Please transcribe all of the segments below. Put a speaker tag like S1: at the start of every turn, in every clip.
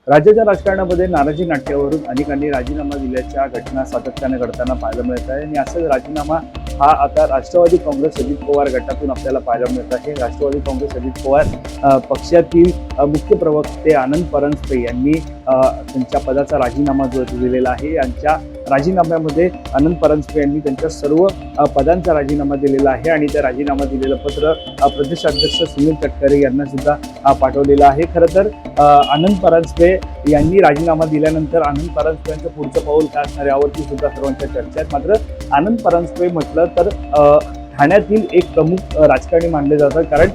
S1: राज्याच्या राजकारणामध्ये नाराजी नाट्यावरून अनेकांनी राजीनामा दिल्याच्या घटना सातत्याने घडताना पाहायला मिळत आहे आणि असाच राजीनामा हा आता राष्ट्रवादी काँग्रेस अजित पवार गटातून आपल्याला पाहायला मिळत आहे। राष्ट्रवादी काँग्रेस अजित पवार पक्षातील मुख्य प्रवक्ते आनंद परांजपे यांनी त्यांच्या पदाचा राजीनामा जो दिलेला आहे। यांच्या राजीनाम्यामध्ये आनंद परांजपे यांनी त्यांच्या सर्व पदांचा राजीनामा दिलेला आहे आणि त्या राजीनामा दिलेलं पत्र प्रदेशाध्यक्ष सुनील तटकरे यांना सुद्धा पाठवलेलं आहे। खरं तर आनंद परांजपे यांनी राजीनामा दिल्यानंतर आनंद परांजपे यांचं पुढचं पाऊल काय असणार यावरती सुद्धा सर्वांच्या चर्चा आहेत। मात्र आनंद परांजपे म्हटलं तर ठाण्यातील एक प्रमुख राजकारणी मानले जातात, कारण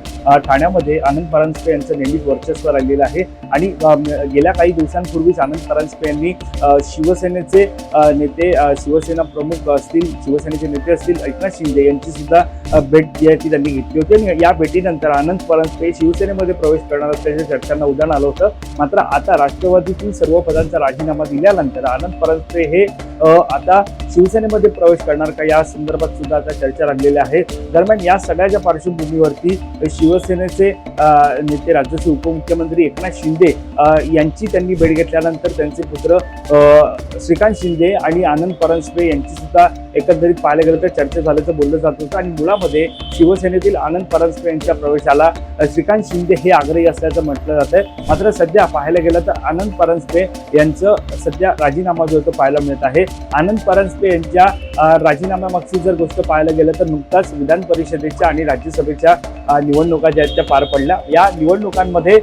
S1: ठाण्यामध्ये आनंद परांजपे यांचं नेहमीच वर्चस्व राहिलेलं आहे आणि गेल्या काही दिवसांपूर्वीच आनंद परांजपे यांनी शिवसेनेचे नेते शिवसेना प्रमुख असतील शिवसेनेचे नेते असतील एकनाथ शिंदे यांची सुद्धा भेट जी आहे ती त्यांनी घेतली होती आणि या भेटीनंतर आनंद परांजपे शिवसेनेमध्ये प्रवेश करणार असल्याच्या चर्चांना उधाण आलं होतं। मात्र आता राष्ट्रवादीतील सर्व पदांचा राजीनामा दिल्यानंतर आनंद परांजपे हे आता शिवसेनेमध्ये प्रवेश करणार का या संदर्भात सुद्धा आता चर्चा रंगलेल्या आहे। दरम्यान या सगळ्याच्या पार्श्वभूमीवरती शिवसेनेचे नेते राज्याचे उपमुख्यमंत्री एकनाथ शिंदे यांची त्यांनी भेट घेतल्यानंतर त्यांचे पुत्र श्रीकांत शिंदे आणि आनंद परांजपे यांची सुद्धा एकंदरीत पाहायला गेलं तर चर्चा झाल्याचं बोललं जात होतं आणि मुळामध्ये शिवसेनेतील आनंद परांजपे यांच्या प्रवेशाला श्रीकांत शिंदे हे आग्रही असल्याचं म्हटलं जात आहे। मात्र सध्या पाहायला गेलं तर आनंद परांजपे यांचं सध्या राजीनामा जो तो पाहायला मिळत आहे। आनंद परांजपे यांच्या राजीनाम्यामागची जर गोष्ट पाहायला गेलं तर नुकताच विधान परिषदेच्या आणि राज्यसभेच्या निवडणुका ज्या आहेत त्या पार पडल्या। या निवडणुकांमध्ये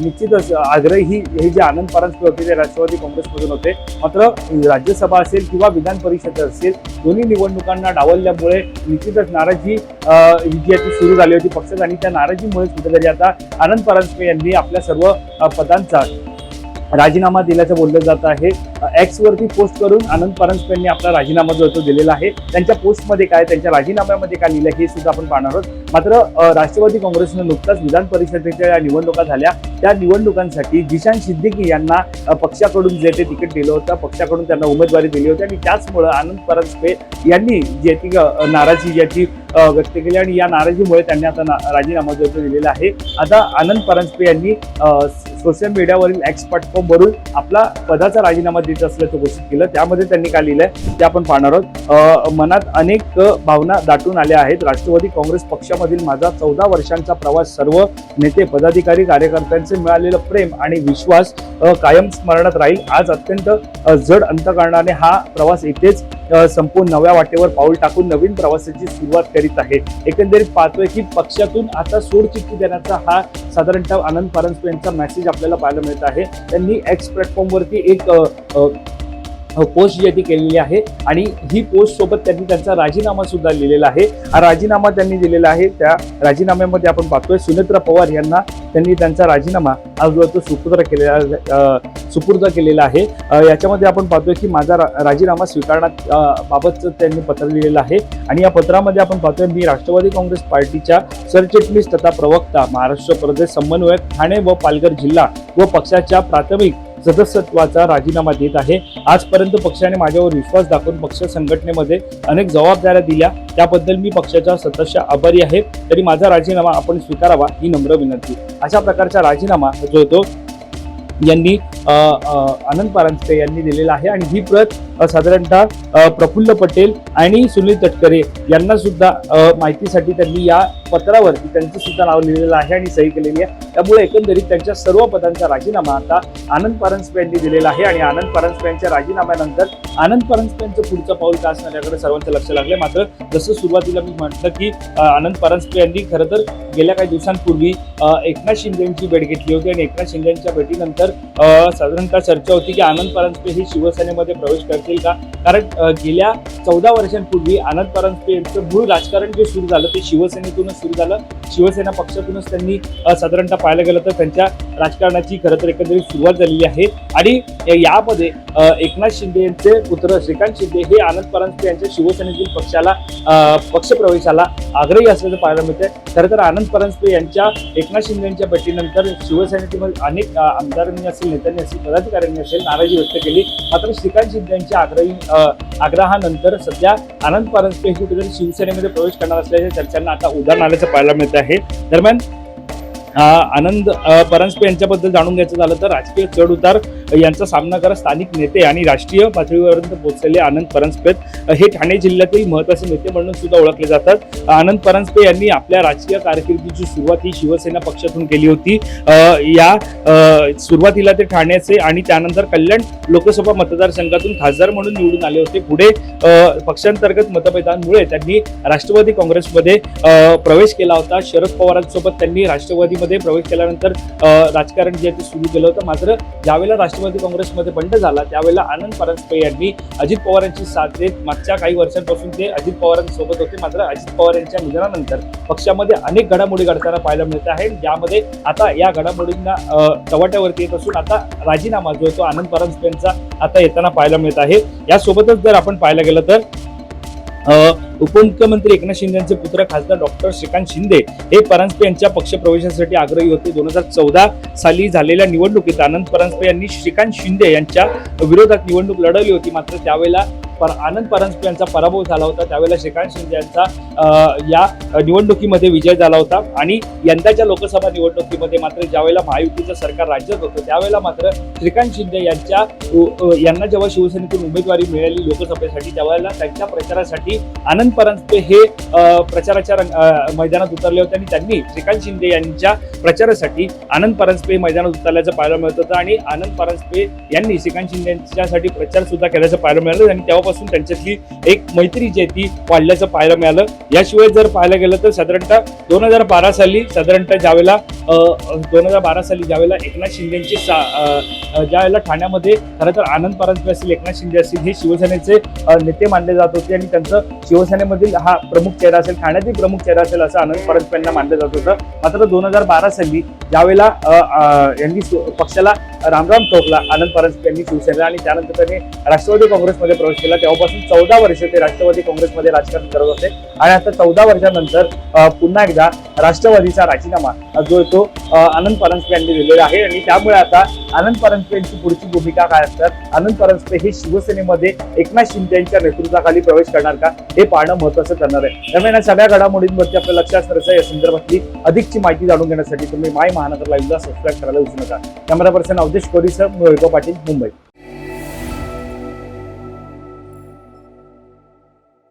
S1: निश्चितच आग्रही हे जे आनंद परांजपे होते ते राष्ट्रवादी काँग्रेसमधून होते। मात्र राज्यसभा असेल किंवा विधान परिषद असेल दोन्ही निवडणुकांना डावलल्यामुळे निश्चितच नाराजी ही जी आहे ती सुरू झाली होती पक्षात आणि त्या नाराजीमुळे कुठेतरी आता आनंद परांजपे यांनी आपल्या सर्व पदांचा राजीनामा दिल्याचं बोललं जात आहे। एक्स वरती पोस्ट करून आनंद परांजपे यांनी आपला राजीनामा जो दिलेला आहे। त्यांच्या पोस्टमध्ये काय त्यांच्या राजीनाम्यामध्ये काय लिहिलं हे सुद्धा आपण पाहणार आहोत। मात्र राष्ट्रवादी काँग्रेसनं नुकताच विधान परिषदेच्या या निवडणुका झाल्या त्या निवडणुकांसाठी जिशान सिद्दीकी यांना पक्षाकडून जे ते तिकीट दिलं होतं पक्षाकडून त्यांना उमेदवारी दिली होती आणि त्याचमुळे आनंद परांजपे यांनी जी ती नाराजी याची व्यक्त केली आणि या नाराजीमुळे त्यांनी आता राजीनामा जो दिलेला आहे। आता आनंद परांजपे यांनी सोशल मीडियावरील एक्स प्लॅटफॉर्मवरून आपला पदाचा राजीनामा देत असल्याचं घोषित केलं। त्यामध्ये त्यांनी काय लिहिलंय ते आपण पाहणार आहोत। मनात अनेक भावना दाटून आल्या आहेत। राष्ट्रवादी काँग्रेस पक्षामधील माझा 14 वर्षांचा प्रवास सर्व नेते पदाधिकारी कार्यकर्त्यांचे मिळालेलं प्रेम आणि विश्वास कायम स्मरणात राहील। आज अत्यंत जड अंतःकरणाने हा प्रवास इथेच संपूर्ण नव्या वाटेवर पाऊल टाकून नवीन प्रवासाची सुरुवात करीत आहे। एकंदरीत पाहतोय की पक्षातून आता सोडचिठ्ठी देण्याचा हा साधारणतः आनंद परांजपे यांचा मेसेज आपल्याला पाहायला मिळत आहे। त्यांनी एक्स प्लॅटफॉर्मवरती एक पोस्ट जी ती केलेली आहे आणि ही पोस्ट सोबत त्यांनी त्यांचा राजीनामा सुद्धा लिहिलेला आहे। हा राजीनामा त्यांनी दिलेला आहे। त्या राजीनाम्यामध्ये आपण पाहतोय सुनेत्रा पवार यांना त्यांनी त्यांचा राजीनामा आज तो सुपूर्द केलेला आहे। याच्यामध्ये आपण पाहतोय की माझा राजीनामा स्वीकारण्यात बाबतचं त्यांनी पत्र लिहिलेलं आहे आणि या पत्रामध्ये आपण पाहतोय मी राष्ट्रवादी काँग्रेस पार्टीच्या सरचिटणीस तथा प्रवक्ता महाराष्ट्र प्रदेश समन्वयक ठाणे व पालघर जिल्हा व पक्षाच्या प्राथमिक सदस्यत्वाचा राजीनामा देत आहे। आजपर्यंत पक्षाने माझ्यावर विश्वास दाखवून पक्ष संघटनेमध्ये अनेक जबाबदाऱ्या दिल्या त्याबद्दल मी पक्षाचा सदस्य आभारी आहे। तरी माझा राजीनामा आपण स्वीकारावा ही नम्र विनंती। अशा प्रकारचा राजीनामा जो तो यांनी आनंद परांजपे यांनी दिलेला आहे आणि ही प्रत साधारणतः प्रफुल्ल पटेल आणि सुनील तटकरे यांना सुद्धा माहितीसाठी त्यांनी या पत्रावरती त्यांचं सुद्धा नाव लिहिलेलं आहे आणि सही केलेली आहे। त्यामुळे एकंदरीत त्यांच्या सर्व पदांचा राजीनामा आता आनंद परांजपे यांनी दिलेला आहे आणि आनंद परांजपे यांच्या राजीनाम्यानंतर आनंद परांजपे यांचं पुढचं पाऊल काय असणार याकडे सर्वांचं लक्ष लागले। मात्र जसं सुरुवातीला मी म्हटलं की आनंद परांजपे यांनी खरं तर गेल्या काही दिवसांपूर्वी एकनाथ शिंदे यांची भेट घेतली होती आणि एकनाथ शिंदे यांच्या भेटीनंतर साधारणतः चर्चा होती की आनंद परांजपे हे शिवसेनेमध्ये प्रवेश करतील का, कारण गेल्या 14 वर्षांपूर्वी आनंद परांजपे यांचं मूळ राजकारण जे सुरू झालं ते शिवसेनेतूनच सुरू झालं। शिवसेना पक्षातूनच त्यांनी साधारणतः पाहायला गेलं तर त्यांच्या राजकारणाची खरं तर एकंदरीत सुरुवात झालेली आहे आणि यामध्ये एकनाथ शिंदे यांचे पुत्र श्रीकांत शिंदे हे आनंद परांजपे यांच्या शिवसेनेतील पक्षप्रवेशाला आग्रही असल्याचं पाहायला मिळतंय। खरं तर आनंद परांजपे यांच्या एकनाथ शिंदे यांच्या भेटीनंतर शिवसेनेतील अनेक आमदारांनी असेल नेत्यांनी असेल पदाधिकाऱ्यांनी असेल नाराजी व्यक्त केली। मात्र श्रीकांत शिंदे यांच्या आग्रहानंतर सध्या आनंद परांजपे हे कुठेतरी शिवसेनेमध्ये प्रवेश करणार असल्याच्या चर्चांना आता उधाण आल्याचं पाहायला मिळत आहे। दरम्यान आनंद परांजपे यांच्याबद्दल जाणून घ्यायचं झालं तर राजकीय चढ उतार यांचा सामना करत स्थानिक नेते आणि राष्ट्रीय पातळीपर्यंत पोहोचलेले आनंद परांजपे हे ठाणे जिल्ह्यातील महत्त्वाचे नेते म्हणून सुद्धा ओळखले जातात. आनंद परांजपे यांनी आपल्या राजकीय कारकिर्दीची सुरुवात ही शिवसेना पक्षातून केली होती. सुरुवातीला ते ठाण्याचे आणि त्यानंतर कल्याण लोकसभा मतदारसंघातून खासदार म्हणून निवडून आले होते. पुढे पक्षांतर्गत मतभेदांमुळे त्यांनी राष्ट्रवादी काँग्रेसमध्ये प्रवेश केला होता. शरद पवारांसोबत त्यांनी राष्ट्रवादीमध्ये प्रवेश केल्यानंतर राजकारण जे ते सुरू केलं होतं. मात्र ज्यावेळेला राष्ट्रवादी काँग्रेसमध्ये बंड झाला त्यावेळेला आनंद परांजपे यांनी अजित पवारांची साथ देत मागच्या काही वर्षांपासून ते अजित पवारांसोबत होते. मात्र अजित पवार यांच्या निधनानंतर पक्षामध्ये अनेक घडामोडी घडताना पाहायला मिळत आहे, ज्यामध्ये आता या घडामोडींना चव्हाट्यावरती येत असून आता राजीनामा जो तो आनंद परांजपे यांचा आता येताना पाहायला मिळत आहे. यासोबतच जर आपण पाहायला गेलं तर उपमुख्यमंत्री एकनाथ शिंदे यांचे पुत्र खासदार डॉक्टर श्रीकांत शिंदे हे परांजपे यांच्या पक्षप्रवेशासाठी आग्रही होते. 2014 साली झालेल्या निवडणुकीत आनंद परांजपे यांनी श्रीकांत शिंदे यांच्या विरोधात निवडणूक लढवली होती. मात्र त्यावेळेला आनंद परांजपे यांचा पराभव झाला होता. त्यावेळेला श्रीकांत शिंदे यांचा या निवडणुकीमध्ये विजय झाला होता. आणि यंदाच्या लोकसभा निवडणुकीमध्ये मात्र ज्यावेळेला महायुतीचं सरकार राज्यात होतं त्यावेळेला मात्र श्रीकांत शिंदे यांना जेव्हा शिवसेनेतून उमेदवारी मिळाली लोकसभेसाठी त्यावेळेला त्यांच्या प्रचारासाठी आनंद परांजपे हे प्रचाराच्या मैदानात उतरले होते आणि त्यांनी श्रीकांत शिंदे यांच्या प्रचारासाठी आनंद परांजपे मैदानात उतरल्याचं पाहायला मिळत होतं. आणि आनंद परांजपे यांनी श्रीकांत शिंदे यांच्यासाठी प्रचार सुद्धा केल्याचं पाहायला मिळालं आणि तेव्हापासून त्यांच्यातली एक मैत्री जी आहे ती वाढल्याचं पाहायला मिळालं. याशिवाय जर पाहायला गेलं तर साधारणतः 2012 साली ज्यावेळेला एकनाथ शिंदेची ज्यावेळेला ठाण्यामध्ये खरं तर आनंद परांजपे असतील एकनाथ शिंदे असतील हे शिवसेनेचे नेते मानले जात होते आणि त्यांचं शिवसेनेमधील हा प्रमुख चेहरा असेल ठाण्यातील प्रमुख चेहरा असेल असं आनंद परांजपे यांना मानलं जात होतं. मात्र 2012 साली ज्यावेळेला यांनी पक्षाला रामराम ठोकला आनंद परांजपे यांनी शिवसेना आणि त्यानंतर त्यांनी राष्ट्रवादी काँग्रेसमध्ये प्रवेश केला. तेव्हापासून 14 वर्ष ते राष्ट्रवादी काँग्रेसमध्ये राजकारण करत होते आणि आता 14 वर्षानंतर पुन्हा एकदा राष्ट्रवादीचा राजीनामा जो तो आनंद परांजपे यांनी दिलेला आहे. आणि त्यामुळे आता आनंद परांजपे यांची पुढची भूमिका काय असतात, आनंद परांजपे हे शिवसेनेमध्ये एकनाथ शिंदे यांच्या नेतृत्वाखाली प्रवेश करणार का हे पाहणं महत्त्वाचं ठरणार आहे. त्यामुळे या सगळ्या घडामोडींवरती आपलं लक्ष असणारच या संदर्भातली अधिकची माहिती जाणून घेण्यासाठी तुम्ही माय महानगर लाईव्हला सबस्क्राईब करायला विसरू नका. कॅमेरा पर्सन अवधेश कोरीसह मी वैभव पाटील, मुंबई.